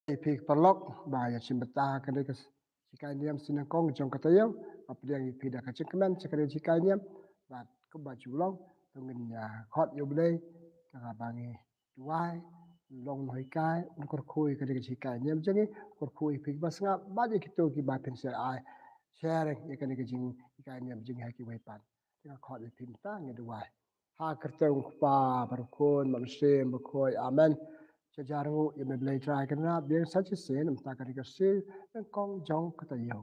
Ipik perlok ba ya cimbeta kade ke cikai niam sinangkong jong katayo apriang ipida ka cingkeman cikade cikai niam ba ke baju long tungin ya khot yo blei ka bangi tuai long noi kai unkor khui kade ke cikai niam jangi kor khui ipik basnga ba je kito ki ba pen se ai sharing ya kade ke jing cikai niam jing ha ki wai pan ka khot ipik ta ngi duai ha kertong pa barkon mamsem bakoi amen sejarah yang membeli try kerana biar saja sen entah kali kasih kong jong kata yo.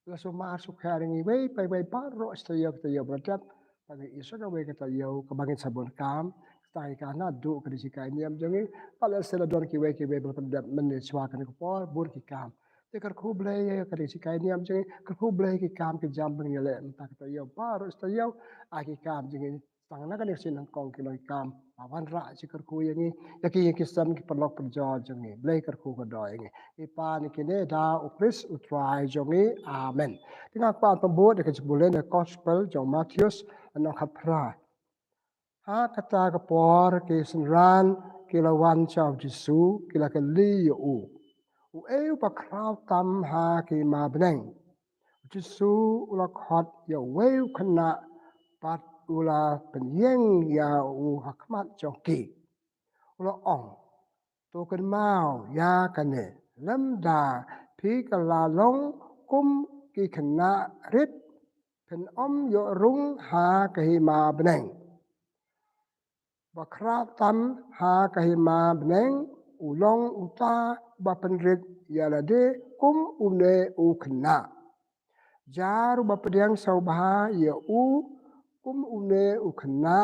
Lalu masuk hari ini pai paro kata yo berdekat pada isu kawe kata yo kebangi sabun kam setai karena du kedisikai ni am jangi pada sela don kiwe berdekat meniswakan kepol bur kikam. Tekar ku belai kedisikai ni am jangi ku belai kikam ke jam bengile entah kata yo paro yo aki kam jangi tangan kan sin kong kilo kam awan ra cikar ku yang ni yaki kisam ki perlok perjo jongi blai kerku ko doi ngi ipa ni kine da ukris utrai jongi amen tinga pa pembut de kebulen de gospel jong Matius anok hapra ha kata ke por ke senran kilawan chau Jesu kila ke li u eu pa kraw tam ha ki ma beneng Jesu ula khot ya weu kena pat ula penyeng ya hakmat joki ula ong token mau ya kane lamda pi kala long kum ki kena rit pen yo rung ha kahima beneng bakra tam ha kahima beneng ulong uta bapenrit ya lade kum une u kena jaru bapediang saubaha ya kum une u kena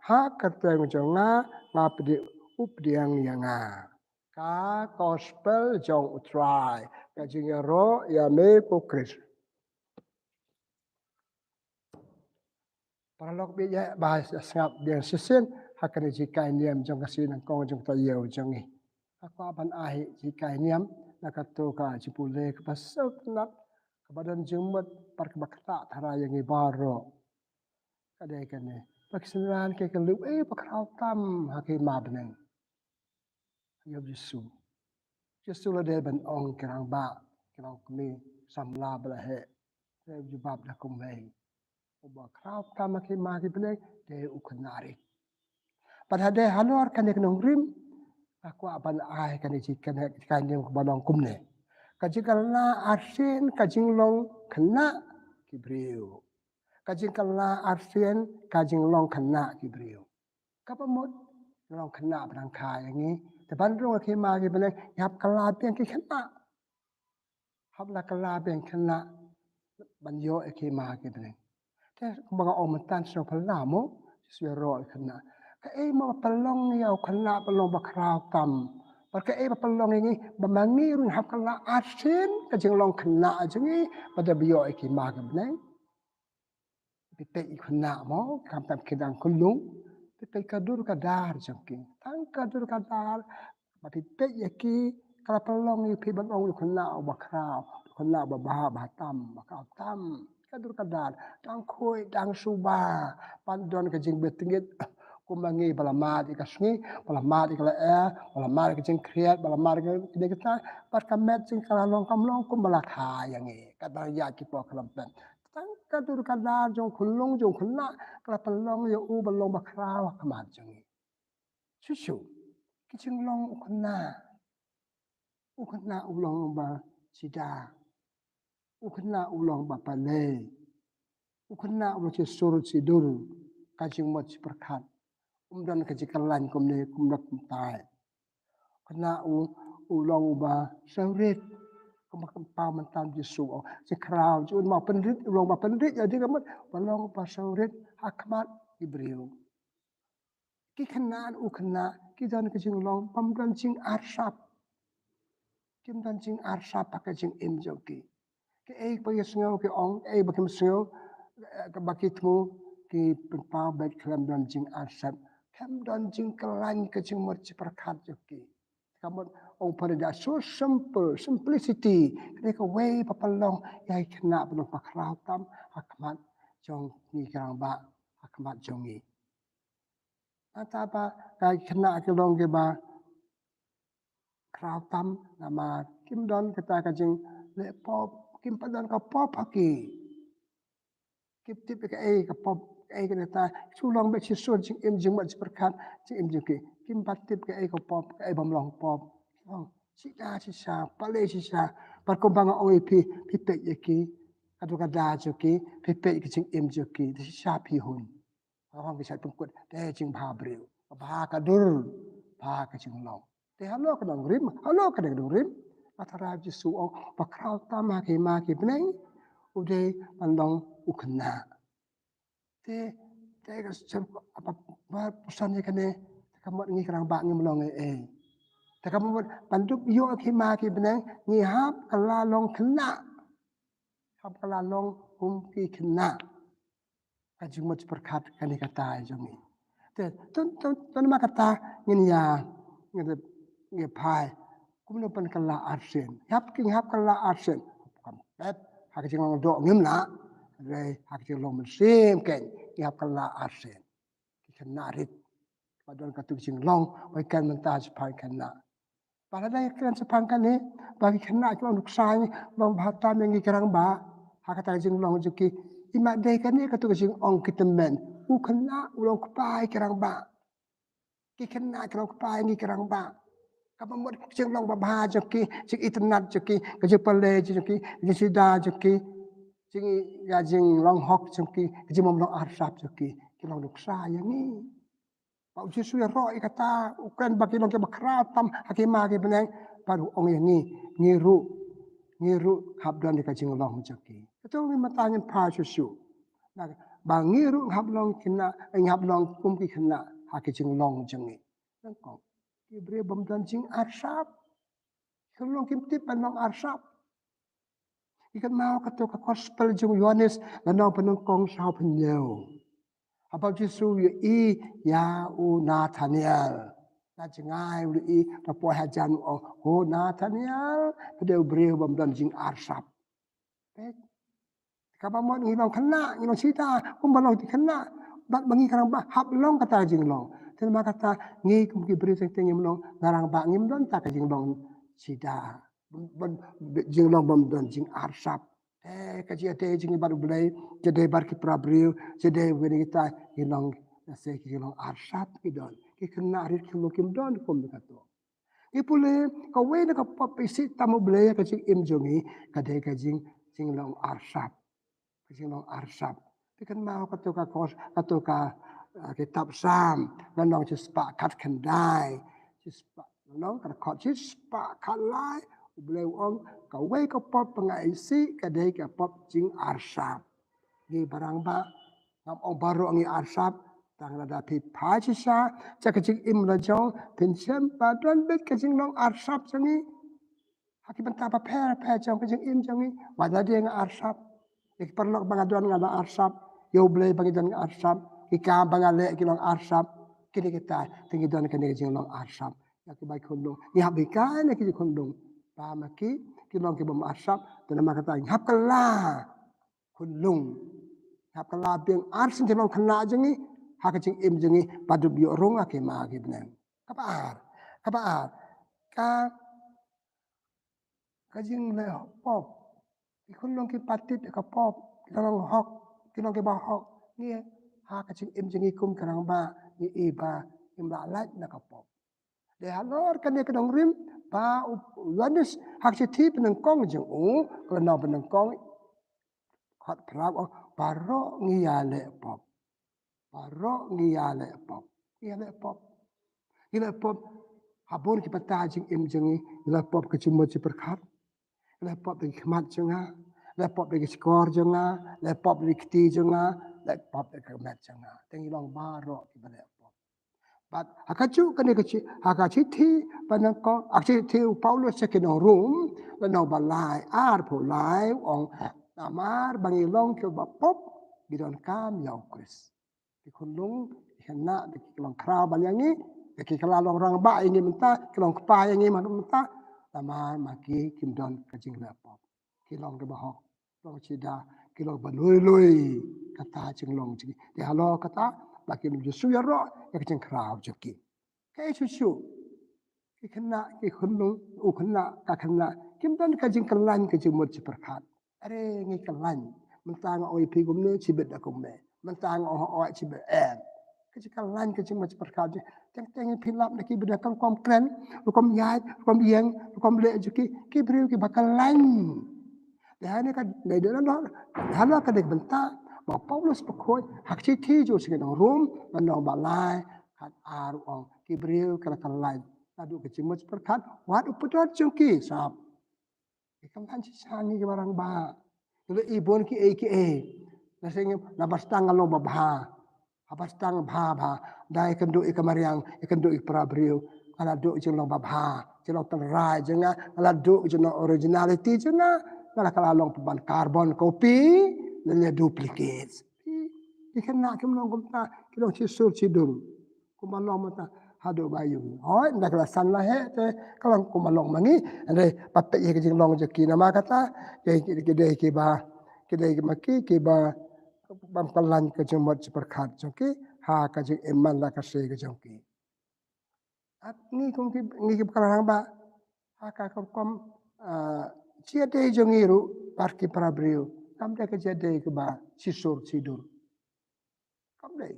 ha kateng jonga ngapedi updiang yanga ka gospel jong utrai ka jingero ya me pokris paralog bi ya bahas sngap biang sisen hakane jikai niam jong kasin kong jong tayo jongi aku aban ahi jikai niam nakato ka jipule ka pasok nak kebadan jumut par kebakta thara yang ibaro kadai kane paksenan ke kelu pakrau tam hakima beneng yob Yesu Yesu la de ban ong kerang ba kerang kami samla bala he de jubab da kum hei uba krau tam hakima ki beneng de ukunari pada de hanor kan de knong rim aku aban ai kan ji kan de balong kumne kajikalna arsin kajinglong kena kibriu kajikalna arsin kajinglong kena kibriu kapamot long kena berangkai yang niแต่บ้านรุ่งที่มากี่เป็นเลยยับกลาเปียงกี่ขณะฮับละกลาเปียงขณะบรรโยกี่มากี่เป็นเลยแต่บางองค์มันตันสนพลาโมสวยรอขณะก็มาปลองเนี่ยขณะปลองบักคราวต่ำเพราะก็ปลองอย่างนี้บางงี้รุ่งฮับกลาอาเซนก็จึงลองขณะจึงนี้บัดเบียกี่มากี่เป็นเลยไปเตะขณะโมคำแบบคิดดังคุณลุงไปkadur kadar jangking tang kadur kadar tapi pe yaki kala pelong ni pi ban ong kena bakrao kena babah batam bakrao tam kadur kadar tang khoi tang suba pandon ke jing betingit kumangi balamat ikasngi balamat ikala balamat ke jing kriat balamat ke kita pas kamet jing kala long kamlong kum balakha yangi kadar ya ki po kalampen tang kadur kadar jong kulung jong kena kala pelong yo u balong bakrao kamat jangi susu kicing long ukena ulong ba sida ukena ulong ba pale ukena ulong ci surut sidul kacing mot ci perkat dan kecikalan kumne kumnak tai kena ulong ba saurit kumakam pamantam Yesu ci kraw ci ma penrit ulong ba penrit jadi kamat balong ba saurit hakmat ibriu ki kenaan ukena ki dan kecing long pamdan cing arsap kim dan cing arsap pakai cing imjoki ke bagi sengau ke ong bagi sengau ke bagi tu ki pempau baik kelam dan cing arsap kem dan cing kelan ke cing merci perkat joki kamu ong pada so simple simplicity ke way papalong yai kena belum pakrau tam hakmat jong ni kang ba hakmat jongi atapa kai kena ke long ke ba crowd tam nama kim don kata kajing le pop kim padan ka pop haki kim tip ka ka pop kata sulong be chi sur jing im jing mat berkat jing im jing kim pat tip ka pop ka bam long pop oh sita sisa pale sisa par kumbang oi pi pe yeki kadu kada joki pe jing im joki sisa pi hun orang bisa pengkut te jing ba breu ba ka dur ba ka jing long te halo ka dong rim halo ka dong rim atara jisu o pa krau ta ma ke beneng ude pandong ukna te ka sem apa ba pusan kane kamot ngi kerang ba ngi melong te kamot pandup yo ke beneng ngi hap kala long kena hap kala long ki kena kajing mo berkat kani kata jongi te ton ma kata ngin ya ngi pai kumno pan kala arsen hap kala arsen kam pet hak jing long do ngim na re hak jing long sim ken hap kala arsen ki narit padon katu jing long wai kan menta pai kana pada dai kan sepang kan ni bagi kena ki long sai long bhata mengi kerang ba hak kata jing long juki imak dai kan ni katu jing ong kitemen u kena ulong pai kerang ba ki kena kerang pai ngi kerang ba kapag mo jing long ba juki jing itnat juki ke pale juki jing sida juki jing ya jing long hok juki jing mom long arsap juki ki long sai yang ni Pak Yesus ya roh kata ukan bagi long ke bakratam hakima ke beneng baru ong yang ni ngiru habdan di kajing long joki itu mi matanya pa Yesus nah bang ngiru hablong kena hablong kum ki kena hakijing long jengi nangkong ibre bom dan jing arsap kelong kim tip long arsap ikan mau kata ka gospel jung Yohanes lanau penengkong sao penyau About Yesus ya Nathaniel. Na jengai uli na po hajan o Nathaniel pada ubreu bam dan jing arsap. Kapamot ngilong kena ngilong sita kumbalong ti kena bat bangi karang ba hap long kata jing long. Terima kata ngi kum ki beri sing tengi long ngarang ba ngim don ta ka jing long sita. Jing long bam dan jing arsap. Kaji ate jingi baru belai jadi bar ki prabriu jadi wini kita hilong nase ki hilong arsap ki don ki kena rit ki lokim don kom kato ipule ka wena ka papisi tamu belai ka jing im jongi kadai ka jing long arsap jing long arsap pikan mau kato ka kos kato ka kitab sam lanong cispa kat kendai cispa lanong ka kot cispa kalai Belai ong kawai ka pop pengaisi kadai ka pop jing arsap. Gi barang ba ngam ong baru ngi arsap tang rada pi pajisa cak jing im rajong pinsem padon bet ka jing long arsap jangi. Haki benta pa per jong ka jing im jangi wada dia ngi arsap. Ik perlok bangadon ngada arsap. Yo belai bangidon ngi arsap. Ika bangale ki long arsap. Kini kita tinggi don kini jing long arsap. Yaki baik kundung. Ni habikan ki kundung. Pamaki kilong ke bom asap dan nama kata hap kala kunlung hap kala beng arsin kilong kena jengi hak jing im jengi padu bio rong ake ma ke benen kapaar ka jing le pop kunlong ke patit ka pop kilong hok kilong ke ba hok ni hak jing im jengi kum karang ba ni iba im la lat na ka pop de halor kan ke dong rim pa Yohanes hak ti penengkong jeng kalau penengkong hot prab paro ngiyale pop habor ki pata jing im jengi ila pop ke cuma ci perkat ila pop de khmat jenga ila pop de skor jenga ila pop de kti jenga ila pop de khmat jenga tengi long baro ki bale But akachu kani kachi akachi thi panako akachi thi Paulo second room lano balai po lai ong amar bangi long ke ba pop bidon kam yau kris di kunung hena di long kra banyangi di kala long rang ba ingi menta kilong kpa ingi menta amar maki kimdon kajing la pop kilong ke bahok long chida kilong baloi kata jinglong ji di halo kata Laki nu Yesus ya roh ya kecing kerau joki. Kayak susu. kena khunung kena ka kena kim dan ka jing kelan ka jing mot perkat are ngi kelan mentang oi pi gumne cibet da kumme mentang o cibet ka jing kelan ka jing mot perkat teng teng pilap na ki beda kang kom kren kom yai kom yeng kom le juki ki briu ki bakalan dahane ka dai da no hala ka dek benta ma Paulus pekoi hak ci ti jo sing no rum no balai hat ar ong ki briu ka kalan adu ke cimut perkat wat upedot jungki sap ikam kan sangi ke barang ba le ibon ki na sing na bastang lo babha abastang bha dai kan do ikamariang ikan do iprabriu ala do jeng babha jeng terai jenga ala do jeng originality jenga ala kala long peban carbon copy le duplicates ikan nak kem long kumta kilong cisul cidung kumalong mata hado bayu hoi ndak la san la he te kalang kumalong mangi ande pape ye jing long jeki nama kata ke ba maki ke ba bam kalan ke jemot perkat joki ha ka jing eman la ka se ke joki at ni kong ki ni ke kalang ba ha ka kom chia de jongiru parki prabriu kam de ke jade ke ba sisur sidur kam de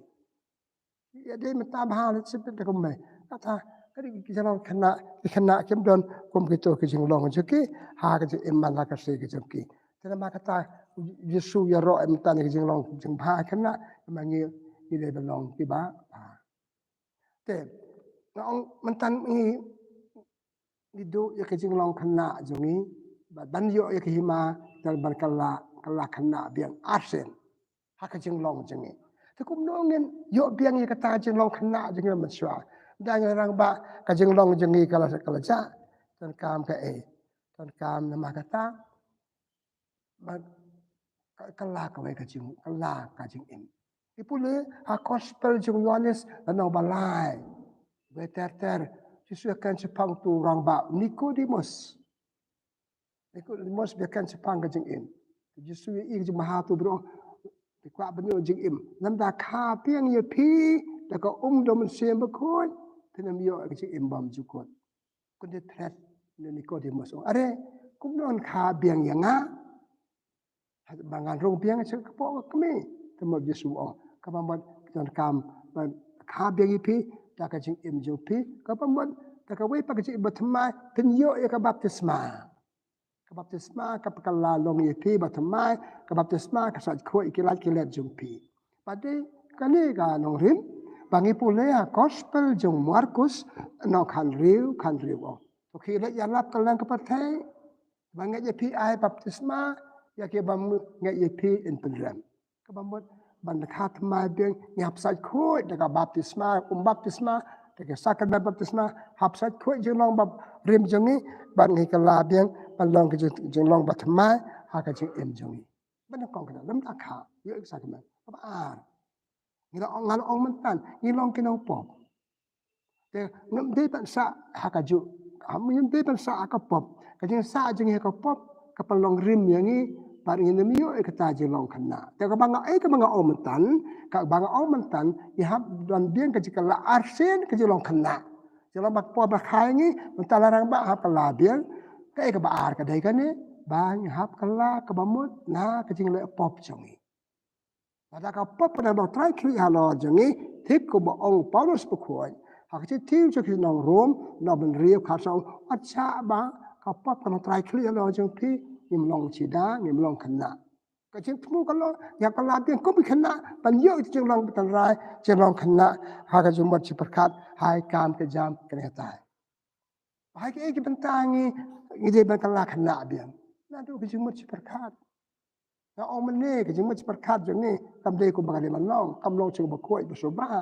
ya de mata bahal sepet de kumme kata kadi kijalong kena kem don kom kito ke jing long joki ha ke eman la ka se ke joki tema kata Yesu ya ro em tan ke jing long jing ba kena mangi ni de belong ki ba te ngong mentan ni do ya ke jing long kena jongi ban yo ya ke hima dan berkala kala kena biang arsen ha ke jing long jongi te kum nongen yo biang ya kata jing long kena jongi maswa dan orang ba ka jing long jongi kala ja tan kam ka tan kam nama kata kala ka wai ka jing im ipule ha gospel jing Yohanes no balai beter Yesus akan sepang tu orang ba Nikodemus biarkan sepang ka jing im Yesus i jing maha tu bro kwa benyo jing im nam da kha piang ye pi da ka do men sem ba khoi tenam yo ka jing im bam jukot kun de threat Nikodemus are kum non kha biang yanga bangan rong piang se kapo kami temo Yesu kapamot ton kam kha biang ipi ta ka jing im jo pi kapamot ta ka wei pa ka jing batma penyo ya ka baptisma ka pakala long ipi batma ka baptisma ka sat khoi kilat kilat jo pi pade kani ga nong rim bangi pule a gospel jong Markus no kan riu to khilat ya lap kalang ka pathai bangi pi ai baptisma ya ke bam ngai ye pi in program ka bamot ban kha thma beng nyap sai khoi da ka baptisma baptisma da ke sakana baptisma hap sai khoi jeng long bap rim jongi ban ngai ka la beng ban long ke jeng long batma ha ka jeng em jongi ban kong ka lam ta kha yo sakana ba ar ni la ngal ong mentan ni long ke no pop te ngam de ban sa ha ka ju am de ban sa ka pop ka jeng sa jeng ka pop ka palong rim yangi par ingin miyo kata jelong kena. Tapi ka banga omentan ihap dan biang ke jika la arsen ke jelong kena. Jelong bak po bakai ni mentalarang ba hap kala biang ka ka baar ka dai kane bang hap kala ka bamut na ke jing le pop jongi. Pada ka pop pada ba try kri halo jongi tip ko ba ong Paulus pokoi. Hak ci tiu ci nong rom no ben rio ka so acha ba ka pop ka try kri halo jongi ngim long cida ngim long kena ka jing tmu kalau ya kala biang ko bi kena pan yo jing long tan rai jing long kena ha ka jum bat perkat hai kam ke jam kena tai hai ke bentangi ide ban kala kena biang na do ke jing mat perkat na o mene ke jing mat perkat jeng ni kam de ko bagale man long kam long jing ba koi ba so ba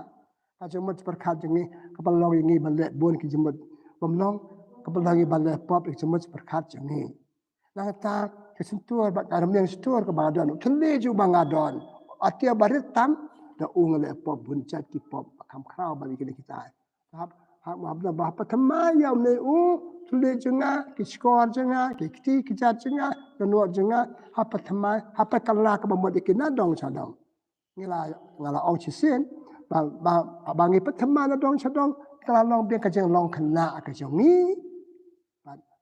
ha jing mat perkat jeng ni ka ban long ni ban let bon ke jing mat bam long ka ban long ban let pop ke jing mat perkat jeng ni na ta kesentuar bat aram yang setuar ke badan tele ju bangadon atia barit tam da ungale pop bunchat ki pop kam kraw bali kita hab mabna ba patama ya ne tele jenga ki skor jenga ki kiti ki jat jenga no jenga ha patama ha pakalla ka bamod ikina dong sadong ngala ong chisen ba bangi patama na dong sadong kalau long biar kejeng long kena kejongi,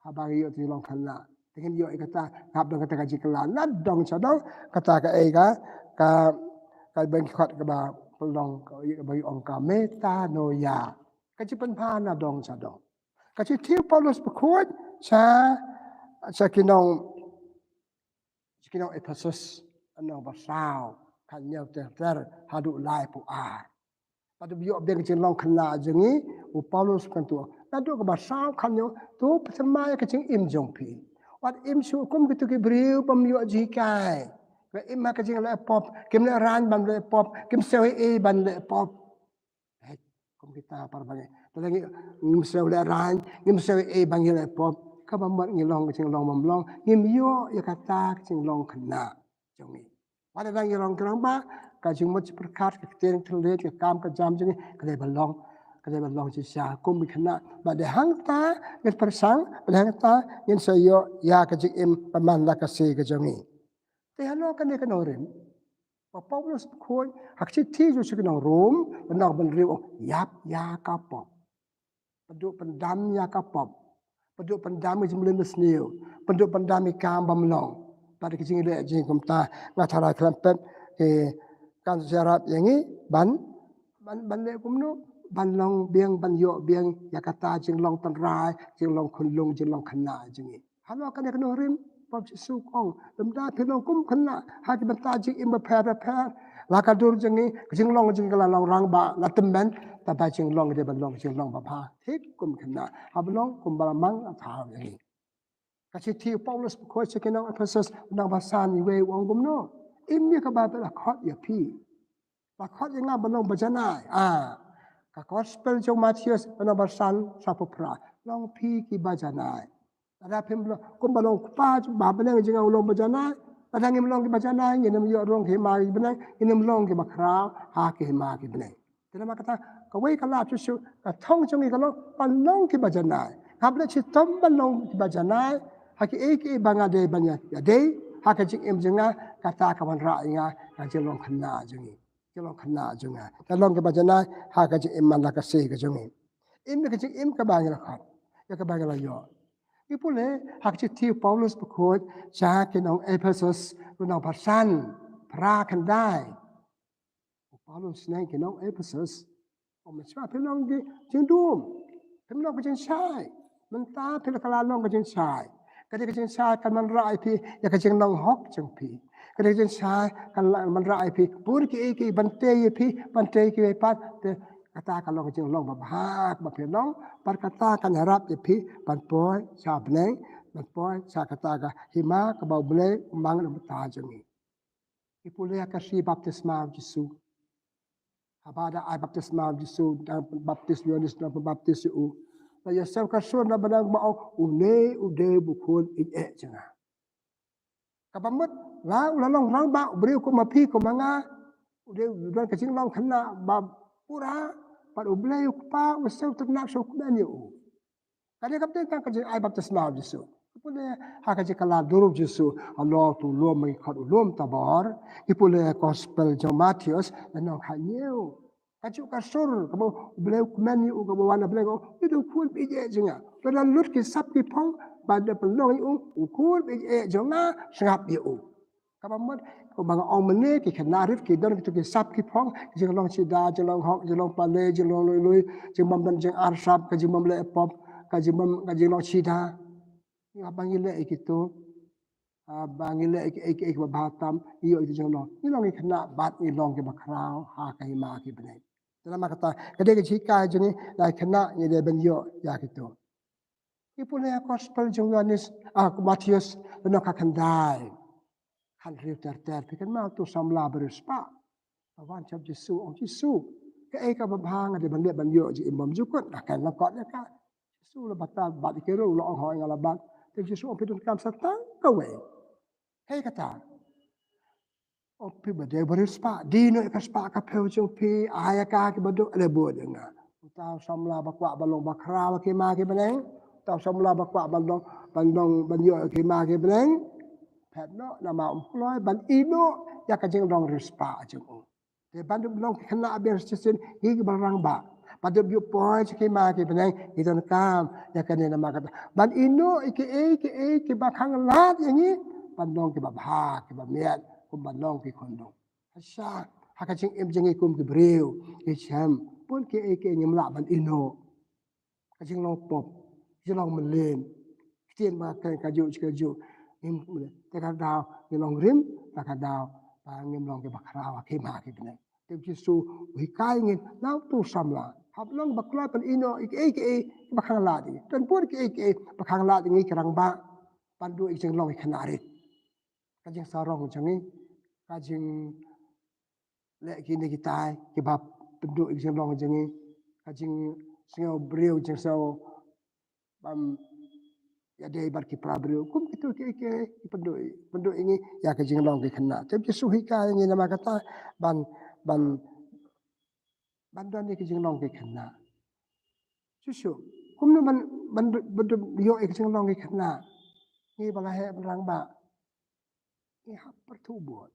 habari yo ti long kena. Dengan yo kata ngap dong kata kaji kelana dong cadong kata ka ka bengkot ke ba pelong ka bagi ongka meta no ya. Kaji penpana dong cadong. Kaji tiu Paulus berkuat sa kinong Ephesus anong basau kan nyau ter hadu lai pu a. Pada biok beng jeng long kena jengi Paulus kan tu. Nadu ke basau kan nyau tu semaya kecing im jong pi. Wat im su kum gitu ke beriu pemiok jikai. Ke im ma kecing le pop, kim le ran ban le pop, kim sewe ban le pop. Kum kita parbangi. Tadi ngim sewe le ran, ngim sewe ban le pop. Kabambat ngilong kecing long mamlong, ngim yo ya kata kecing long kena jongi. Pada dang ngilong kerang ba, kacing mut perkat ke tiang telit ke kam ke jam jengi, kedai balong sisa kum kena. Pada hang ta ngit persang, pada hang ta ngin sayo ya kecing im pamanda kasih ke jongi. Tehalo kan dia kenorin. Paulus koi hak citi ju sekenang Rom, benar benriu yap ya kapop. Penduk pendam ya kapop. Penduk pendam jemlin besniu. Penduk pendam ikam bamlong. Pada kecing ile jing kumta ngatara kelempet ke kan syarat yang ni ban le kumno ban long biang ban yo biang yakata jing long penrai jing long kunlung jing long kena jing. Halo kan dia kenorin pop Yesus kong lemda pilong kum kena hak benta jing im repair lakadur jing ni jing long jing kala long rang ba la temben ta jing long de ban long jing long ba pha thik kum kena hablong kum balamang tha yang ni. Kasi ti Paulus ko sa kinang Ephesus nang basan ni we wong gumno. Imni ka ba la khot ya pi. La khot yang balong bajanai. Ka gospel jong Matius nang basan sa popra. Long pi ki bajanai. Ada pim kum balong pa ba benang jing long bajanai. Padang im long ki bajanai ngin yo rong ki ma ki benang ngin long ki bakra ha ki ma ki benang. Kenapa kata ka we ka la chu ka thong jong ki long balong ki bajanai. Kabla chi tom balong ki bajanai haki eki bangade banya ya dei haka jing im jenga kata kawan ra inga ka jelong khna jengi jelong khna jenga talong ke bajana haka jing im man la ka se ka jengi im ka jing im ka bangla khat ya ka bangla yo ipule hak chi ti Paulus bekot cha ke nong Ephesus nong pasan pra kan dai Paulus nai ke nong Ephesus om cha pelong di jing dum pelong ka jing sai menta pelakala long ka jing sai kadang kecing sai kan man rai pi ya kecing long hok jeng pi kadang kecing sai kan man rai pi pur ki bante ki pat kata kan long kecing long babak ba pi long par kata kan harap pi pan poi sa bneng pan poi sa kata ga hima ka bau ble mang na ta jengi ipule ka si baptisma Jesu abada ai baptisma Jesu dan baptis Yohanes dan baptis u la yasau kasun na banang bao une ude bukun ije jenga kapamut la ulalong rang ba beri ko mapi ko manga ude udan kecing long kena ba pura pa uble pa usau ternak so kudan yo kade kapten kan kecing ai baptisma Jesu ipule hakaje kala durub Jesu Allah tu lo mai khat ulom tabar ipule gospel jo Matius lanong hanyeu kacu kasur kamu beliau kumani u kamu wana beliau itu kul bije jenga pada lut ki sap ki pong pada pelong u kul bije jenga sengap u kamu ko bang ong mene ki khanarif ki don ki sap ki pong jeng long sida jeng long hok jeng long pale jeng long lui jeng bam dan jeng arsap ka jeng bam le pop ka jeng long sida abang ile ikitu bangile ek bahatam iyo itu jeng long ni long ki khana bat ni long ki bakrao ha kai ma ki bene dalam kata kadang jika jengi lai kena ni dia benyo ya gitu. Ipun ya gospel jeng Yohanes Matius benar akan dai. Kan riu ter pikan mau tu samla berspa. Awan cap Jesu om Jesu. Ke ka babhang ada bandia benyo ji imam jukut akan lakot ya ka. Jesu la batal bat dikira lo ong hoi ngalabat. Te Jesu om pidun kam satang kawe. Hei kata Opi bade berispa dino ikaspa ka peujung pi aya ka ki badu ada buat denga. Tau samla bakwa balong bakra ki ma ki beneng. Tau samla bakwa balong banyo ki ma ki beneng. Petno nama umploi ban ino ya ka jeng dong rispa jeng. Te bandu long ki kena abir sisin higi barang ba. Pada viewpoint kima ki benang itu kam ya kan nama kata ban ino iki bakang lat yang ini bandong ki babha ki bamiat kum bandong ki kondong asya hakacing em jengi kum ki breu ki cham pun ki nyemla ban ino kacing long pop kacing long melen tien ma kan kaju im takadau ni long rim takadau ngim long ki bakrawa kima ki benang Yesu hikai ngin nau tu samla hablong bakla pan ino bakang ladi dan pun bakang ladi ngi kerang ba pandu ikeng long ikanarit kajing sarong jangi kajing le kini kita kebab pendu ikeng long jangi kajing singo breu jeng so bam ya dei bar ki prabreu kum itu pendu ini ya kajing long ikana tapi Yesu hikai ngin nama kata ban bandan ni kajing long ikana Susu, kum nu ban yo ikeng long ikana ni balahe berang ba ni hap pertubuh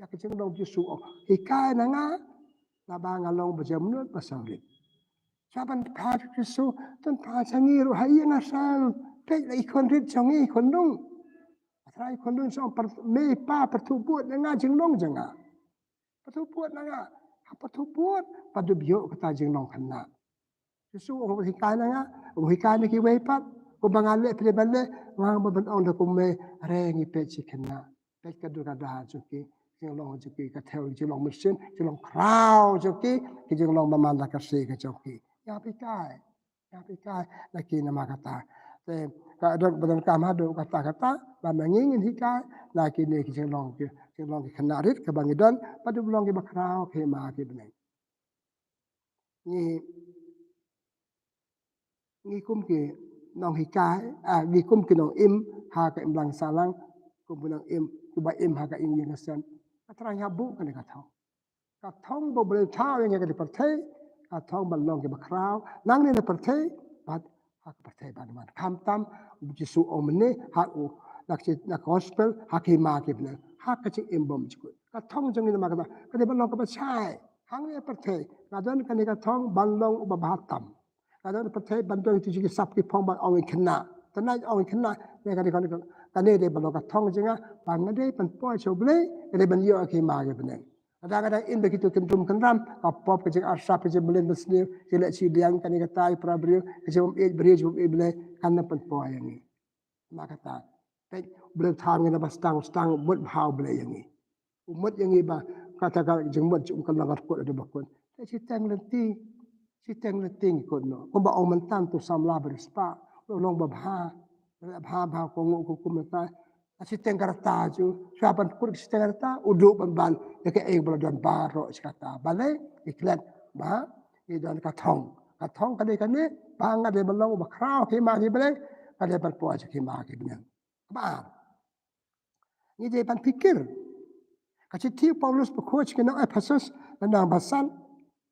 ya kajing long Yesu hikai nanga laba ngalong bajamnut pasawrit saban pa Yesu tan pa sangiru hayi ngasal pe la ikon rit changi kondong atrai kondong so me pa pertubuh nanga jing long janga pertubuh nanga pertubuh padu bio kata jing long kana Yesu orang hikai nanga hikai ni ki wepat ko bangale pele bale ngang ban on ko me rengi pe chikena pe kadu kada chuki jing long chuki ka theo jing long mesin jing long crowd chuki ki jing long mamanda ka se ka chuki ya pikai laki nama kata te ka don badan kam hadu kata ba mangingin hikai laki ni ki jing long ki kenarit ka bangidon padu long ki bakrao ke ma ki beneng ni kum ki nong hikai ni kum ki nong im ha ka im lang salang kum nong im ku ba im ha ka im yang sen atrang ya bu kan ka thong bo bre thao yang ka di perthai ka thong ban long ki ba krao nang ni na perthai ba ha ka perthai ba man kham tam Jesu omne ha u nak gospel ha ki ma ki bne ha ka chi im bom chi ka thong jang ni ma ka ka de ban long ka ba chai hang ni perthai ka don ka ni ka thong ban long ba ba tam kadang percaya bantuan itu juga sap ki pong ban awin kena tanai awin kena ne kane de balok ka thong jinga bangade pan poi choble de ban yo ki ma ge bene kadang in begitu kentum kenram ka pop ke jing asap ke jing belen besni jele chi liang kani ka tai prabrio ke jing brio jum bele kan pan poi yang maka ta pe bele thang ne ba stang mut hau bele yang ni umut yang ni ba kata ka jing mut jum kan langat ko de bakon te tang lenti si teng le ting ko no ko ba o man tan tu sam la berspa long ba bha ko ngo ko kumata si teng karta ju saban kur si teng karta udu ban ya ke e bro don ba ro kata bale iklat ba i don ka thong ka de ka ne ba nga de long ba krao ke ma ki bale ka de ban po ke ma ki bne ba ni de ban pikir ka si ti Paulus ba coach ke na Ephesus na basan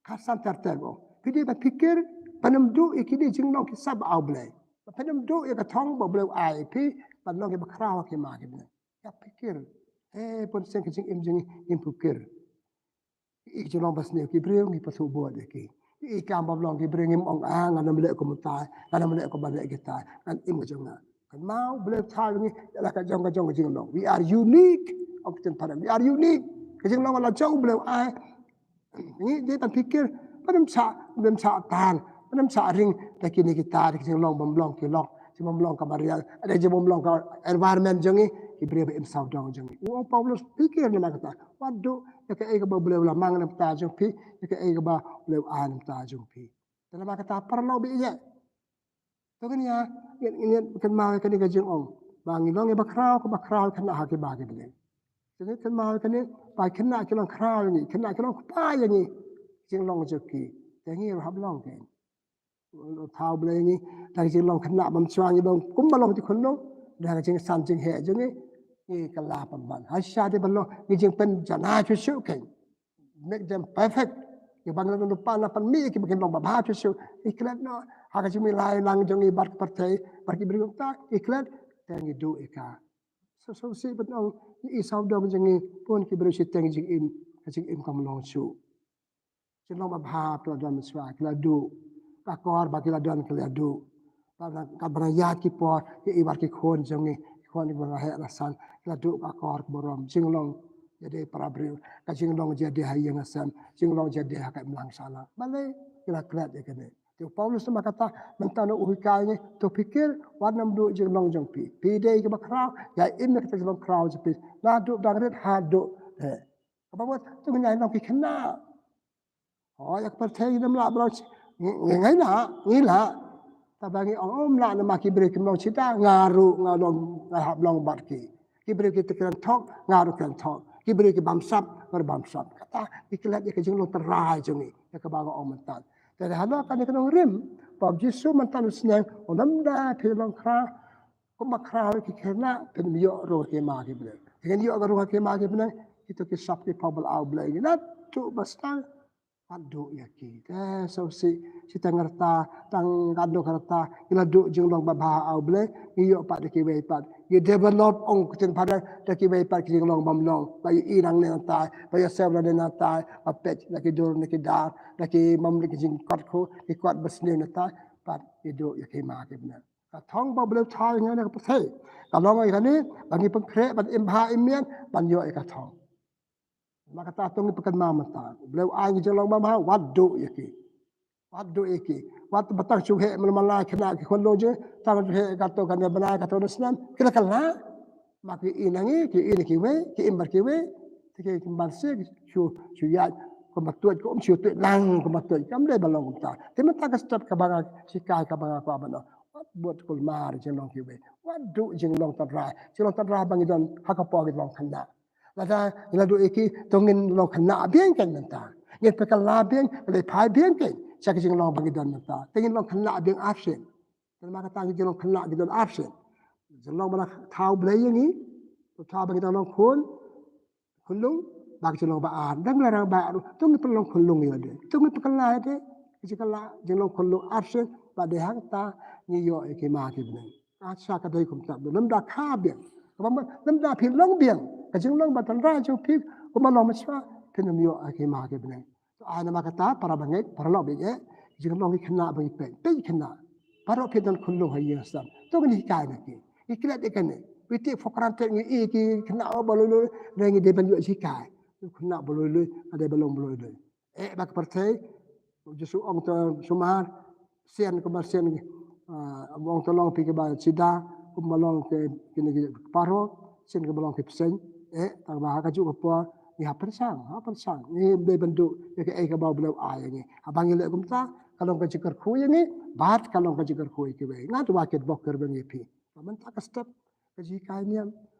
ka san tertego Pidi ba pikir panamdu ikidi jingnong ki sab auble. Panamdu ika thong ba blau ai pi panong ki bakrawa ki ma ki bne. Ya pikir pon sen ki jing im jing im pikir. Ik jinong bas ne ki breu ngi pasu bo de ki. Ik am ba long ki breu ngi ong a ngana mele ko mutai ngana mele ko bale ki tai kan im jonga. Kan mau blau thai ngi la ka jong jingnong. We are unique. Ok ten padam. We are unique. Ki jingnong la jong blau ai. Ni dia pan pikir Padam sa tan, padam sa ring taki ni kita ki long bom long ki long, si bom long ka baria, ada je bom long ka environment jongi ki brebe im sau dong jongi. O Paulus pikir ni kata, wadu ya ke ega ba bole la mang na ta jong pi, ya ke ega ba bole an ta jong pi. Dalam kata perlu bi je. To kan ya, ini kan mau kan ni jong ong. Bang long e ba krau kan ha ki ba ki bele. Jadi kan mau kan ni ba kena ki long krau ni, kena ki long pa ya ni. Jing long joki tengi hab long ke thao ble ni ta jing long khna bam chwang long kum ba long ti khon long da jing san jing he jing ni ka la pam ban ha sha de long ni jing pen jana chu shu ke make them perfect ye bang long pa na pan mi ki bakin long ba ba chu shu iklat no ha ka jing lai lang jing ni bar par thai par ki bring ta iklat tengi do ika so si ban ong ni sau dom jing ni pon ki bring si tengi jing in kam long chu Jenong babha peladan meswa keladu. Kakor bagi ladan keladu. Kabrayat ki por ki iwar ki khon jongi khon ki barahe rasan keladu kakor borom jinglong jadi para beriu ka jinglong jadi hayang asam jinglong jadi hakai melang sana. Balai kila klat ya kene. Tu Paulus sama kata mentano uhikai tu pikir warnam du jinglong jong pi. Pi dei ke bakrau ya in ke jinglong krau jepi. Na du dangret ha du. Apa buat tu nyai nong ki kena. Oh ya percaya dalam lah bro. Ngai la tabangi la na maki beri kemong cita ngaru ngalong ngahap long barki. Ki beri kita kena tok ngaru kena tok. Ki beri kita bamsap berbamsap. Kata ikilat dia kejeng long terai jongi. Ya kebaga om mentan. Jadi halo kan dia kena rim. Bab Yesus mentan usnang. Onam dah pilong kra. Kuma kra ki kena penmio roh ke ma ki beri. Dengan yo roh ke ma ki beri. Itu kisah ki pabal au beli. Nak tu bastang. Kado ya ki. So si tangerta tang kado kerta ila do jeng long babha au ble iyo pat de ki we pat ye develop ong kutin pada de ki we pat ki jeng long bam long ba irang ne ta ba ya sebra de na ta ba pet la ki dur ne ki dar la ki mam le ki jeng kot ko ki kot bas ne na ta pat ye do ya ki ma ki bna ka thong ba ble thai nge ne ka phe ka long ai kani ba ni pang kre ba im ha im mian ban yo ka thong maka tatung ni pekan mamata beliau ai jelong mama wadu yaki wadu yaki wat batang suhe melmala kena ki kondo je tang suhe kato kan bana kato nasnan kena kala maki inangi ki ini ki we ki imbar ki we ki kimbar se chu ya ko matuat ko chu tu lang ko matuat kam le balong ta temen ta ka stop ka banga sikai ka banga ko abano wat buat kul mar jelong ki we wadu jelong tadra bangi don hakapo ki long khanda lada iladu iki tongin long khana bien kan menta nget pekal la bien le phai bien ke sak jing long bagi don menta tengin long khana bien absent dan maka tang jing long khana gi don absent jing long bana thau ble yangi to thau bagi don long khulung bagi jing long ba an dang la rang ba tong ni long khulung yo de tong ni pekal la de jing la jing long khulung absent ba de hang ta ni yo iki ma ki bne a sa ka doi kum ta lam da kha bien lam da phi long bien kajing long batan ra jo pik kuma long maswa tenum yo ake ma ke bne to ana makata para bangai para lo be jing long khna ba pe khna para pe dan khullo hayi sam to ni kai na ki iklat de kan we take for granted ni e ki khna ba lo lo re ngi de ban yo si kai khna ba lo lo ade ba long ba lo lo ba ka partai jesu ong to sumar sian ko ba sian ni ong to long pi ke ba sida kuma long ke kini paro sian ke ba long ke psen tang ba ka ju ko ni hapan sang ni be bentuk ke ka ba blau ai ni abang ile kum ta kalong ka jikar khu ni bat kalong ka jikar khu ke be ngat wa ke bok ker ben pi man ta ka step ka ji kai ni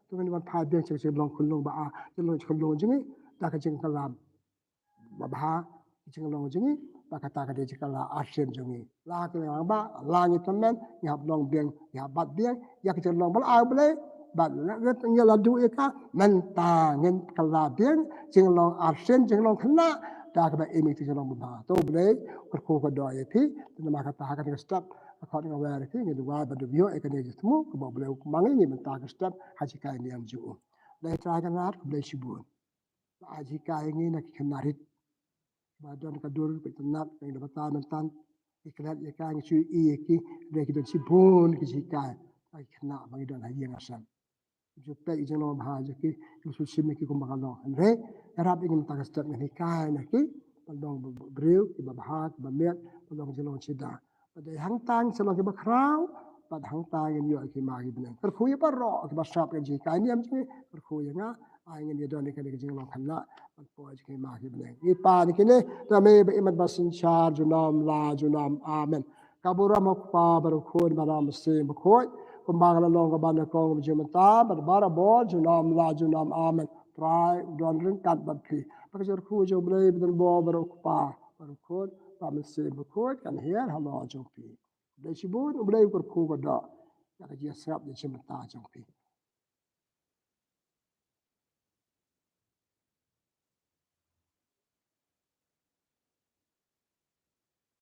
tu ni wan pha ben che long khulong ba a long khulong jing ta ka jing kalam ba ba jing long jing ba ka ta ka de jikala action jing la ke ba la ni tamen ni hab long ben ni hab bat ben ya ke long bal a ble bat ngat nya la du ka man ta ngin kala bien jing long absent jing long khna ta ka ba emi ti jing long ba to ble ko ko do ye pi na ma ka ta ka ni stop according to where ki ni wa ba du yo e ka ni jitmu ko ba ble ko mangi ni man ta ka stop ha ji ka ni am ju le tra ka na ble shi bu a ji ka ni na ki khna rit ba don ka dur pe tanat ni da ta man tan iklat ye ka ni chu i ki le ki don si bun ki ji ka ai khna ba ni don ha ye ngasam ju pe jing long ba ju ki su sim ki ko ma lo re rap ingin ta step ni kai na ki pandong breu ki ba ha ba met pandong jing long chida ba de hang tang se lo ki ba krau ba hang tang yin yo ki ma ki bne per khu ye ba ro ki ba sap ki ji kai ni am ji per khu ye nga ai ngin ye don ni ka ni jing long khan la ban po ji ki ma ki bne ni pa ni ki ne ta me ba imat ba sin cha ju nam la ju nam amen kabura mo pa ba ro khu ba ram se ba khoi kumbaga long ka ban ko jumata bar bara bo junam la junam amen try don rin kat bat phi pa jor khu jo ble bin bo bar pa bar khu pa me se bo khu kan hier ha lo jo phi ble shi bu ble ko khu ko da ya ka ji sap de jumata jo phi